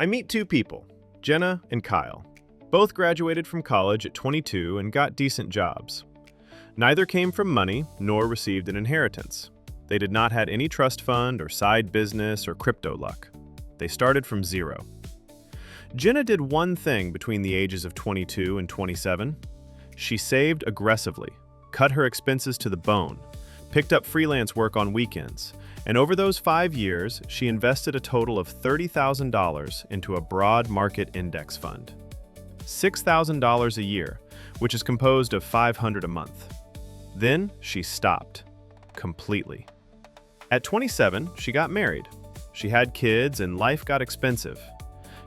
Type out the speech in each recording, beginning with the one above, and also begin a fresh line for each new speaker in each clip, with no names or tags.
I meet two people, Jenna and Kyle. Both graduated from college at 22 and got decent jobs. Neither came from money nor received an inheritance. They did not have any trust fund or side business or crypto luck. They started from zero. Jenna did one thing between the ages of 22 and 27. She saved aggressively, cut her expenses to the bone, picked up freelance work on weekends, and over those 5 years, she invested a total of $30,000 into a broad market index fund. $6,000 a year, which is composed of $500 a month. Then she stopped, completely. At 27, she got married. She had kids and life got expensive.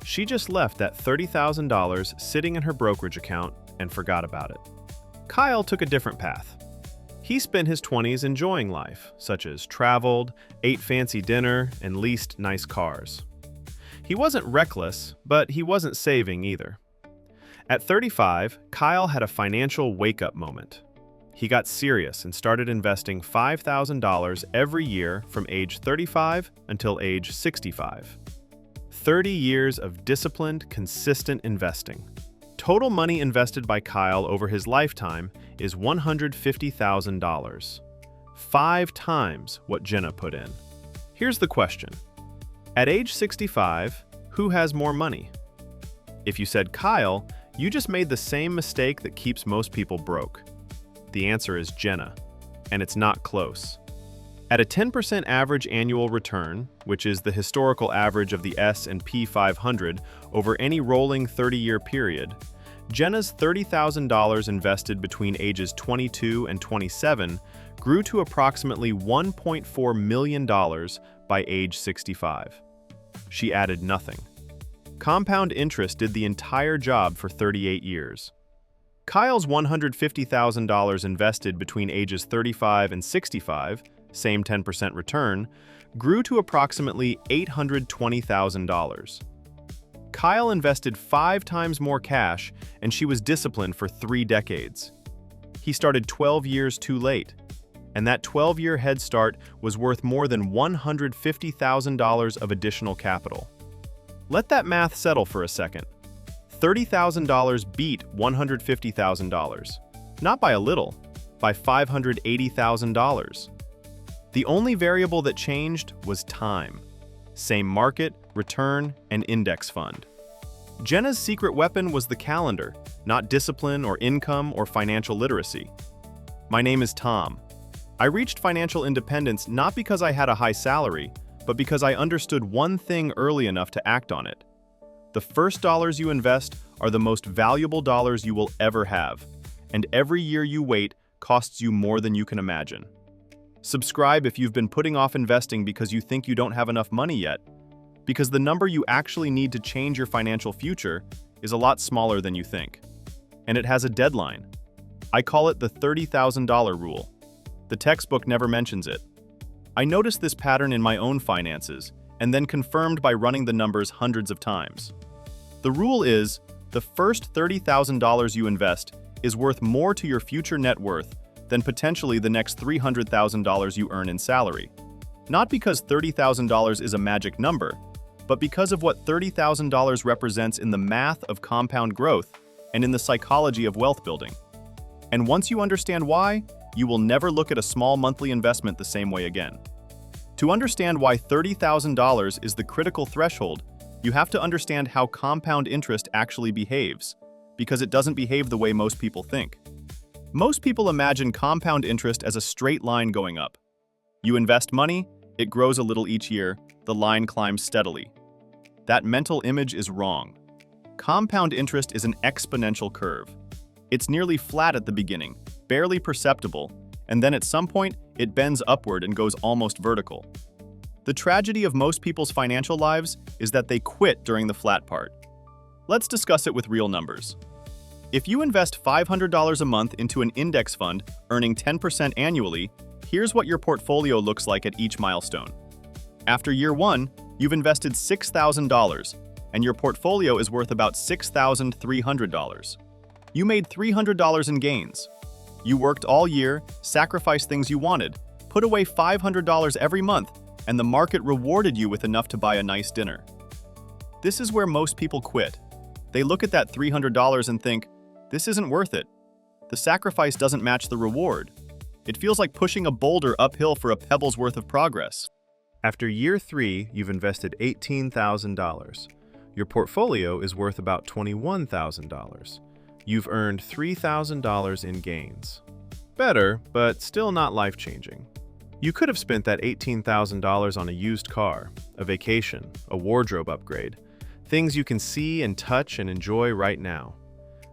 She just left that $30,000 sitting in her brokerage account and forgot about it. Kyle took a different path. He spent his 20s enjoying life, such as traveled, ate fancy dinner, and leased nice cars. He wasn't reckless, but he wasn't saving either. At 35, Kyle had a financial wake-up moment. He got serious and started investing $5,000 every year from age 35 until age 65. 30 years of disciplined, consistent investing. Total money invested by Kyle over his lifetime is $150,000. 5 times what Jenna put in. Here's the question. At age 65, who has more money? If you said Kyle, you just made the same mistake that keeps most people broke. The answer is Jenna, and it's not close. At a 10% average annual return, which is the historical average of the S&P 500 over any rolling 30-year period, Jenna's $30,000 invested between ages 22 and 27 grew to approximately $1.4 million by age 65. She added nothing. Compound interest did the entire job for 38 years. Kyle's $150,000 invested between ages 35 and 65, same 10% return, grew to approximately $820,000. Kyle invested 5 times more cash, and she was disciplined for 3 decades. He started 12 years too late, and that 12-year head start was worth more than $150,000 of additional capital. Let that math settle for a second. $30,000 beat $150,000, not by a little, by $580,000. The only variable that changed was time. Same market, return, and index fund. Jenna's secret weapon was the calendar, not discipline or income or financial literacy. My name is Tom. I reached financial independence not because I had a high salary, but because I understood one thing early enough to act on it. The first dollars you invest are the most valuable dollars you will ever have, and every year you wait costs you more than you can imagine. Subscribe if you've been putting off investing because you think you don't have enough money yet, because the number you actually need to change your financial future is a lot smaller than you think. And it has a deadline. I call it the $30,000 rule. The textbook never mentions it. I noticed this pattern in my own finances, and then confirmed by running the numbers hundreds of times. The rule is, the first $30,000 you invest is worth more to your future net worth than potentially the next $300,000 you earn in salary. Not because $30,000 is a magic number, but because of what $30,000 represents in the math of compound growth and in the psychology of wealth building. And once you understand why, you will never look at a small monthly investment the same way again. To understand why $30,000 is the critical threshold, you have to understand how compound interest actually behaves, because it doesn't behave the way most people think. Most people imagine compound interest as a straight line going up. You invest money, it grows a little each year, the line climbs steadily. That mental image is wrong. Compound interest is an exponential curve. It's nearly flat at the beginning, barely perceptible, and then at some point, it bends upward and goes almost vertical. The tragedy of most people's financial lives is that they quit during the flat part. Let's discuss it with real numbers. If you invest $500 a month into an index fund, earning 10% annually, here's what your portfolio looks like at each milestone. After year 1, you've invested $6,000, and your portfolio is worth about $6,300. You made $300 in gains. You worked all year, sacrificed things you wanted, put away $500 every month, and the market rewarded you with enough to buy a nice dinner.
This is where most people quit. They look at that $300 and think, this isn't worth it. The sacrifice doesn't match the reward. It feels like pushing a boulder uphill for a pebble's worth of progress.
After year 3, you've invested $18,000. Your portfolio is worth about $21,000. You've earned $3,000 in gains. Better, but still not life-changing. You could have spent that $18,000 on a used car, a vacation, a wardrobe upgrade, things you can see and touch and enjoy right now.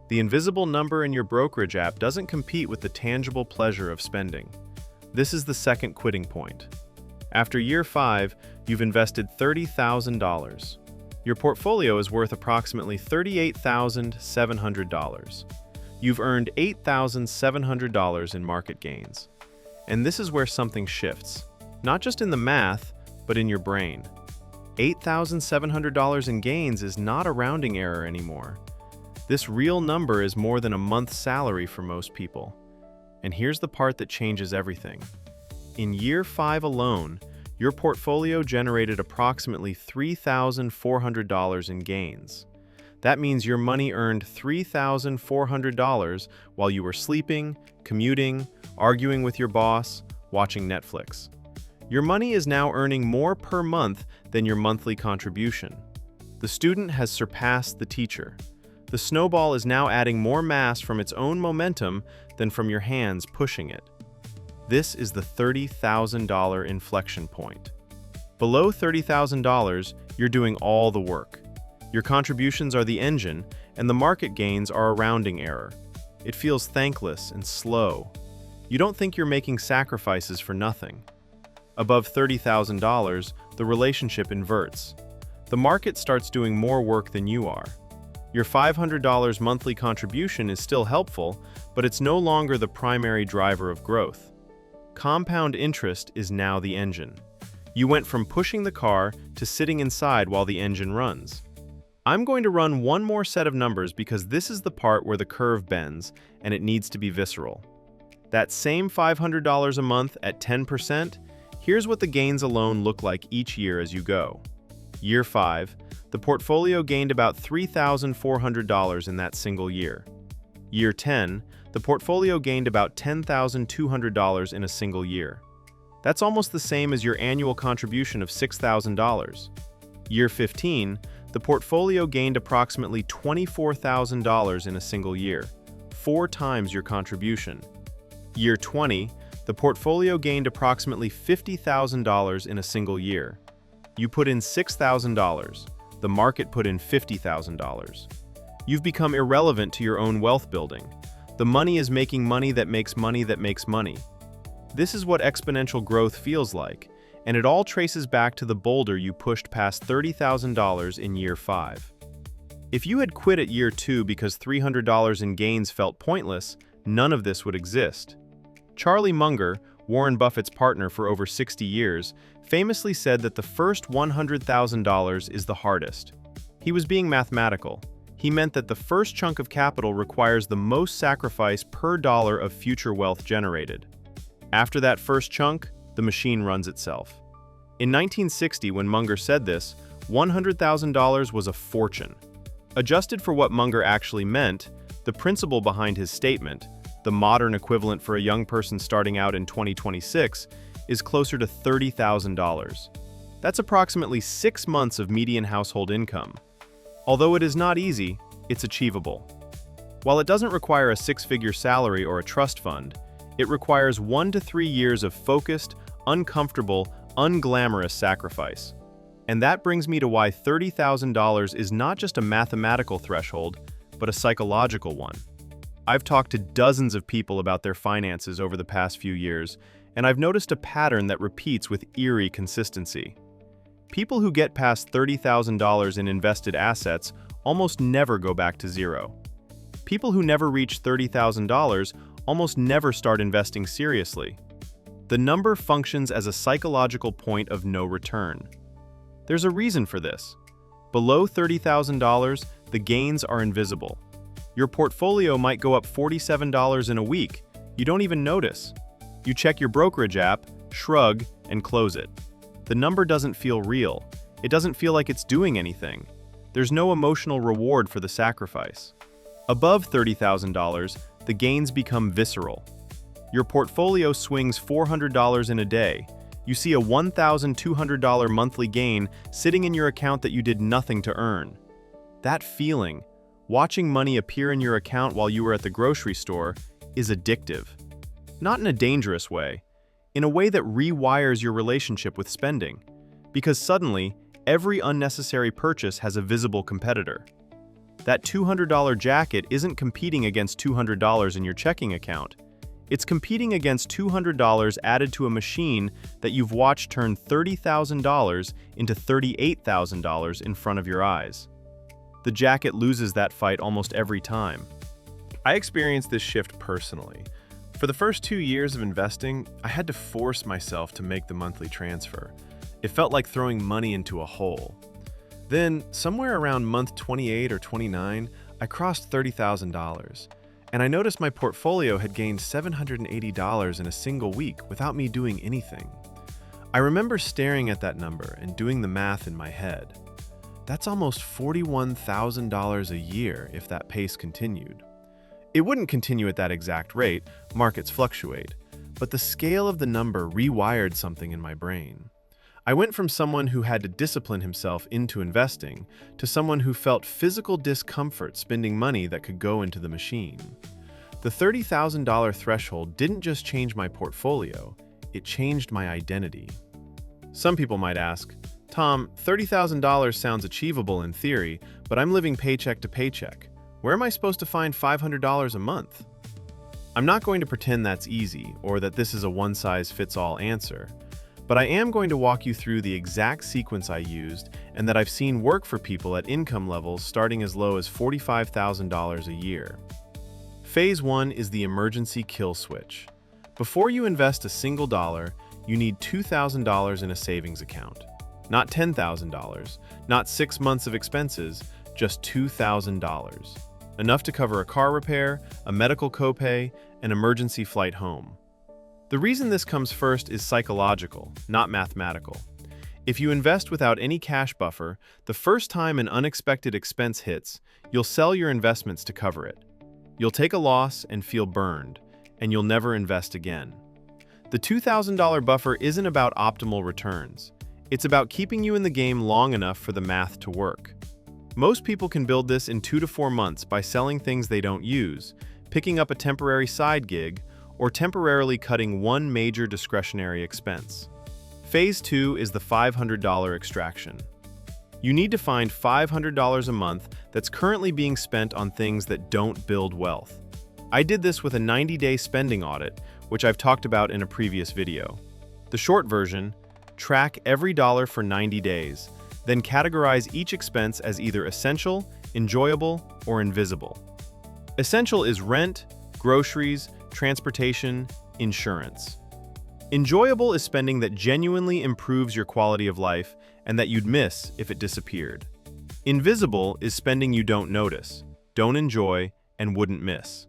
The invisible number in your brokerage app doesn't compete with the tangible pleasure of spending. This is the second quitting point. After year 5, you've invested $30,000. Your portfolio is worth approximately $38,700. You've earned $8,700 in market gains. And this is where something shifts, not just in the math, but in your brain. $8,700 in gains is not a rounding error anymore. This real number is more than a month's salary for most people. And here's the part that changes everything. In year 5 alone, your portfolio generated approximately $3,400 in gains. That means your money earned $3,400 while you were sleeping, commuting, arguing with your boss, watching Netflix. Your money is now earning more per month than your monthly contribution. The student has surpassed the teacher. The snowball is now adding more mass from its own momentum than from your hands pushing it. This is the $30,000 inflection point. Below $30,000, you're doing all the work. Your contributions are the engine, and the market gains are a rounding error. It feels thankless and slow. You don't think you're making sacrifices for nothing. Above $30,000, the relationship inverts. The market starts doing more work than you are. Your $500 monthly contribution is still helpful, but it's no longer the primary driver of growth. Compound interest is now the engine. You went from pushing the car to sitting inside while the engine runs. I'm going to run one more set of numbers because this is the part where the curve bends and it needs to be visceral. That same $500 a month at 10%, here's what the gains alone look like each year as you go. Year 5, the portfolio gained about $3,400 in that single year. Year 10, the portfolio gained about $10,200 in a single year. That's almost the same as your annual contribution of $6,000. Year 15, the portfolio gained approximately $24,000 in a single year, 4 times your contribution. Year 20, the portfolio gained approximately $50,000 in a single year. You put in $6,000, the market put in $50,000. You've become irrelevant to your own wealth building. The money is making money that makes money that makes money. This is what exponential growth feels like, and it all traces back to the boulder you pushed past $30,000 in year 5. If you had quit at year 2 because $300 in gains felt pointless, none of this would exist. Charlie Munger, Warren Buffett's partner for over 60 years, famously said that the first $100,000 is the hardest. He was being mathematical. He meant that the first chunk of capital requires the most sacrifice per dollar of future wealth generated. After that first chunk, the machine runs itself. In 1960, when Munger said this, $100,000 was a fortune. Adjusted for what Munger actually meant, the principle behind his statement, the modern equivalent for a young person starting out in 2026, is closer to $30,000. That's approximately 6 months of median household income. Although it is not easy, it's achievable. While it doesn't require a 6-figure salary or a trust fund, it requires 1 to 3 years of focused, uncomfortable, unglamorous sacrifice. And that brings me to why $30,000 is not just a mathematical threshold, but a psychological one. I've talked to dozens of people about their finances over the past few years, and I've noticed a pattern that repeats with eerie consistency. People who get past $30,000 in invested assets almost never go back to zero. People who never reach $30,000 almost never start investing seriously. The number functions as a psychological point of no return. There's a reason for this. Below $30,000, the gains are invisible. Your portfolio might go up $47 in a week. You don't even notice. You check your brokerage app, shrug, and close it. The number doesn't feel real. It doesn't feel like it's doing anything.
There's no emotional reward for the sacrifice. Above $30,000, the gains become visceral. Your portfolio swings $400 in a day. You see a $1,200 monthly gain sitting in your account that you did nothing to earn. That feeling, watching money appear in your account while you were at the grocery store, is addictive. Not in a dangerous way, in a way that rewires your relationship with spending, because suddenly, every unnecessary purchase has a visible competitor. That $200 jacket isn't competing against $200 in your checking account. It's competing against $200 added to a machine that you've watched turn $30,000 into $38,000 in front of your eyes. The jacket loses that fight almost every time.
I experienced this shift personally. For the first 2 years of investing, I had to force myself to make the monthly transfer. It felt like throwing money into a hole. Then, somewhere around month 28 or 29, I crossed $30,000, and I noticed my portfolio had gained $780 in a single week without me doing anything. I remember staring at that number and doing the math in my head. That's almost $41,000 a year if that pace continued. It wouldn't continue at that exact rate, markets fluctuate, but the scale of the number rewired something in my brain. I went from someone who had to discipline himself into investing to someone who felt physical discomfort spending money that could go into the machine. The $30,000 threshold didn't just change my portfolio, it changed my identity. Some people might ask, Tom, $30,000 sounds achievable in theory, but I'm living paycheck to paycheck. Where am I supposed to find $500 a month? I'm not going to pretend that's easy or that this is a one-size-fits-all answer, but I am going to walk you through the exact sequence I used and that I've seen work for people at income levels starting as low as $45,000 a year. Phase 1 is the emergency kill switch. Before you invest a single dollar, you need $2,000 in a savings account. Not $10,000, not 6 months of expenses, just $2,000. Enough to cover a car repair, a medical copay, an emergency flight home. The reason this comes first is psychological, not mathematical. If you invest without any cash buffer, the first time an unexpected expense hits, you'll sell your investments to cover it. You'll take a loss and feel burned, and you'll never invest again. The $2,000 buffer isn't about optimal returns. It's about keeping you in the game long enough for the math to work. Most people can build this in 2 to 4 months by selling things they don't use, picking up a temporary side gig, or temporarily cutting one major discretionary expense. Phase 2 is the $500 extraction. You need to find $500 a month that's currently being spent on things that don't build wealth. I did this with a 90-day spending audit, which I've talked about in a previous video. The short version: track every dollar for 90 days, then categorize each expense as either essential, enjoyable, or invisible. Essential is rent, groceries, transportation, insurance. Enjoyable is spending that genuinely improves your quality of life and that you'd miss if it disappeared. Invisible is spending you don't notice, don't enjoy, and wouldn't miss.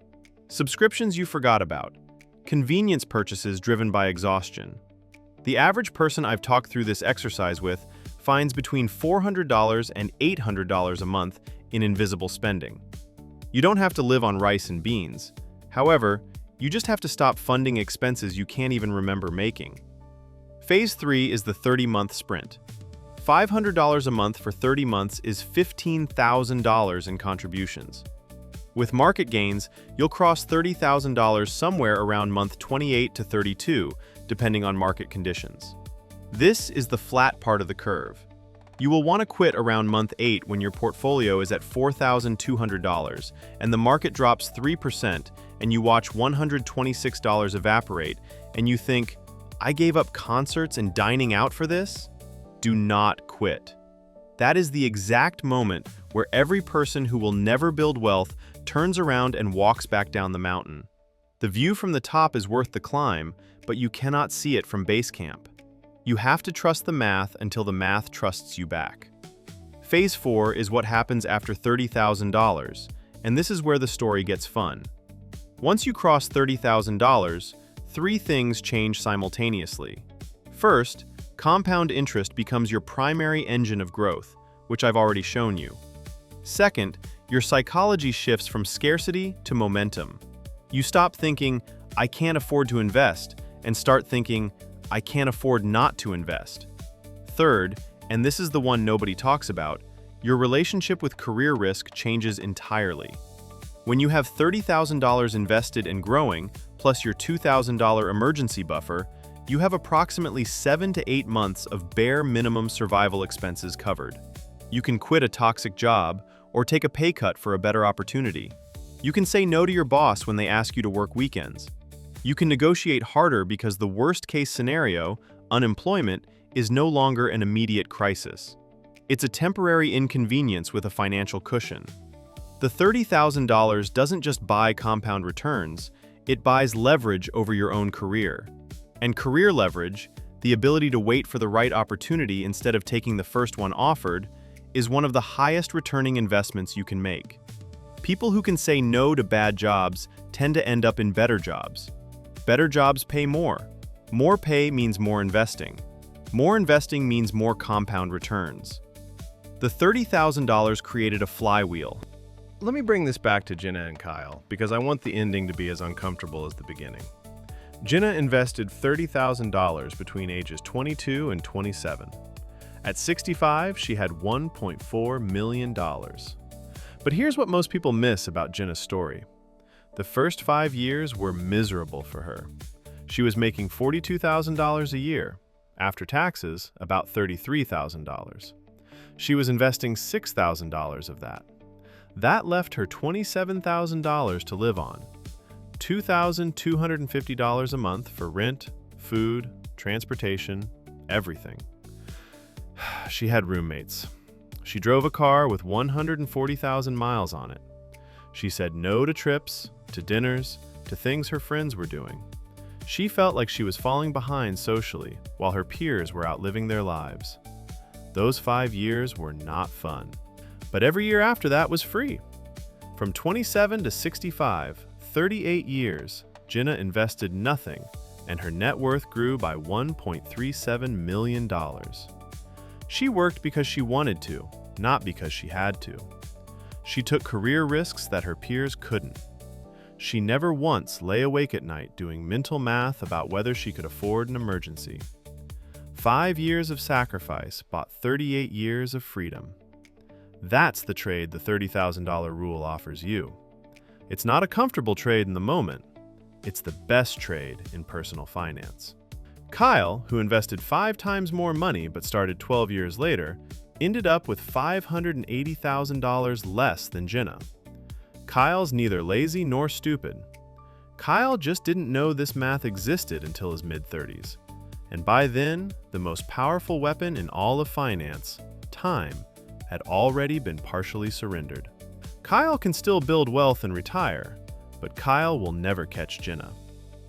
Subscriptions you forgot about. Convenience purchases driven by exhaustion. The average person I've talked through this exercise with finds between $400 and $800 a month in invisible spending. You don't have to live on rice and beans. However, you just have to stop funding expenses you can't even remember making. Phase 3 is the 30-month sprint. $500 a month for 30 months is $15,000 in contributions. With market gains, you'll cross $30,000 somewhere around month 28 to 32, depending on market conditions. This is the flat part of the curve. You will want to quit around month 8 when your portfolio is at $4,200 and the market drops 3% and you watch $126 evaporate and you think, I gave up concerts and dining out for this? Do not quit. That is the exact moment where every person who will never build wealth turns around and walks back down the mountain. The view from the top is worth the climb, but you cannot see it from base camp. You have to trust the math until the math trusts you back. Phase 4 is what happens after $30,000, and this is where the story gets fun. Once you cross $30,000, 3 things change simultaneously. First, compound interest becomes your primary engine of growth, which I've already shown you. Second, your psychology shifts from scarcity to momentum. You stop thinking, I can't afford to invest, and start thinking, I can't afford not to invest. Third, and this is the one nobody talks about, your relationship with career risk changes entirely. When you have $30,000 invested and growing, plus your $2,000 emergency buffer, you have approximately 7 to 8 months of bare minimum survival expenses covered. You can quit a toxic job or take a pay cut for a better opportunity. You can say no to your boss when they ask you to work weekends. You can negotiate harder because the worst-case scenario, unemployment, is no longer an immediate crisis. It's a temporary inconvenience with a financial cushion. The $30,000 doesn't just buy compound returns, it buys leverage over your own career. And career leverage, the ability to wait for the right opportunity instead of taking the first one offered, is one of the highest returning investments you can make. People who can say no to bad jobs tend to end up in better jobs. Better jobs pay more. More pay means more investing. More investing means more compound returns. The $30,000 created a flywheel.
Let me bring this back to Jenna and Kyle, because I want the ending to be as uncomfortable as the beginning. Jenna invested $30,000 between ages 22 and 27. At 65, she had $1.4 million. But here's what most people miss about Jenna's story. The first 5 years were miserable for her. She was making $42,000 a year. After taxes, about $33,000. She was investing $6,000 of that. That left her $27,000 to live on. $2,250 a month for rent, food, transportation, everything. She had roommates. She drove a car with 140,000 miles on it. She said no to trips, to dinners, to things her friends were doing. She felt like she was falling behind socially while her peers were out living their lives. Those 5 years were not fun. But every year after that was free. From 27 to 65, 38 years, Jenna invested nothing, and her net worth grew by $1.37 million. She worked because she wanted to, not because she had to. She took career risks that her peers couldn't. She never once lay awake at night doing mental math about whether she could afford an emergency. 5 years of sacrifice bought 38 years of freedom. That's the trade the $30,000 rule offers you. It's not a comfortable trade in the moment. It's the best trade in personal finance. Kyle, who invested 5 times more money but started 12 years later, ended up with $580,000 less than Jenna. Kyle's neither lazy nor stupid. Kyle just didn't know this math existed until his mid-30s. And by then, the most powerful weapon in all of finance, time, had already been partially surrendered. Kyle can still build wealth and retire, but Kyle will never catch Jenna.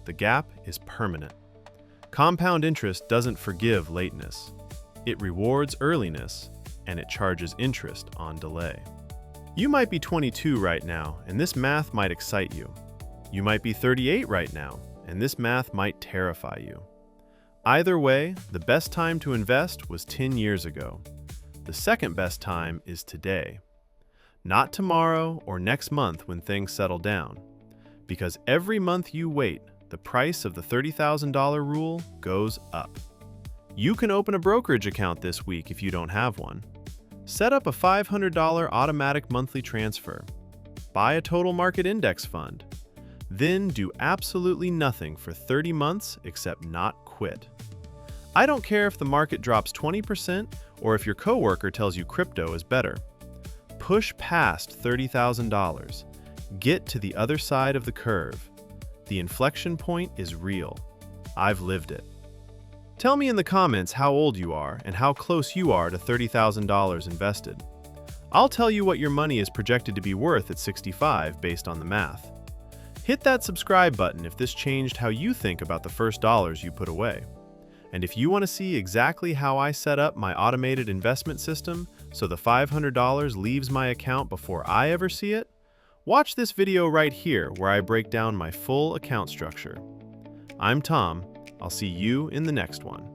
The gap is permanent. Compound interest doesn't forgive lateness. It rewards earliness, and it charges interest on delay. You might be 22 right now, and this math might excite you. You might be 38 right now, and this math might terrify you. Either way, the best time to invest was 10 years ago. The second best time is today. Not tomorrow or next month when things settle down. Because every month you wait, the price of the $30,000 rule goes up. You can open a brokerage account this week if you don't have one. Set up a $500 automatic monthly transfer. Buy a total market index fund. Then do absolutely nothing for 30 months except not quit. I don't care if the market drops 20% or if your coworker tells you crypto is better. Push past $30,000. Get to the other side of the curve. The inflection point is real. I've lived it. Tell me in the comments how old you are and how close you are to $30,000 invested. I'll tell you what your money is projected to be worth at 65 based on the math. Hit that subscribe button if this changed how you think about the first dollars you put away. And if you want to see exactly how I set up my automated investment system so the $500 leaves my account before I ever see it, watch this video right here where I break down my full account structure. I'm Tom. I'll see you in the next one.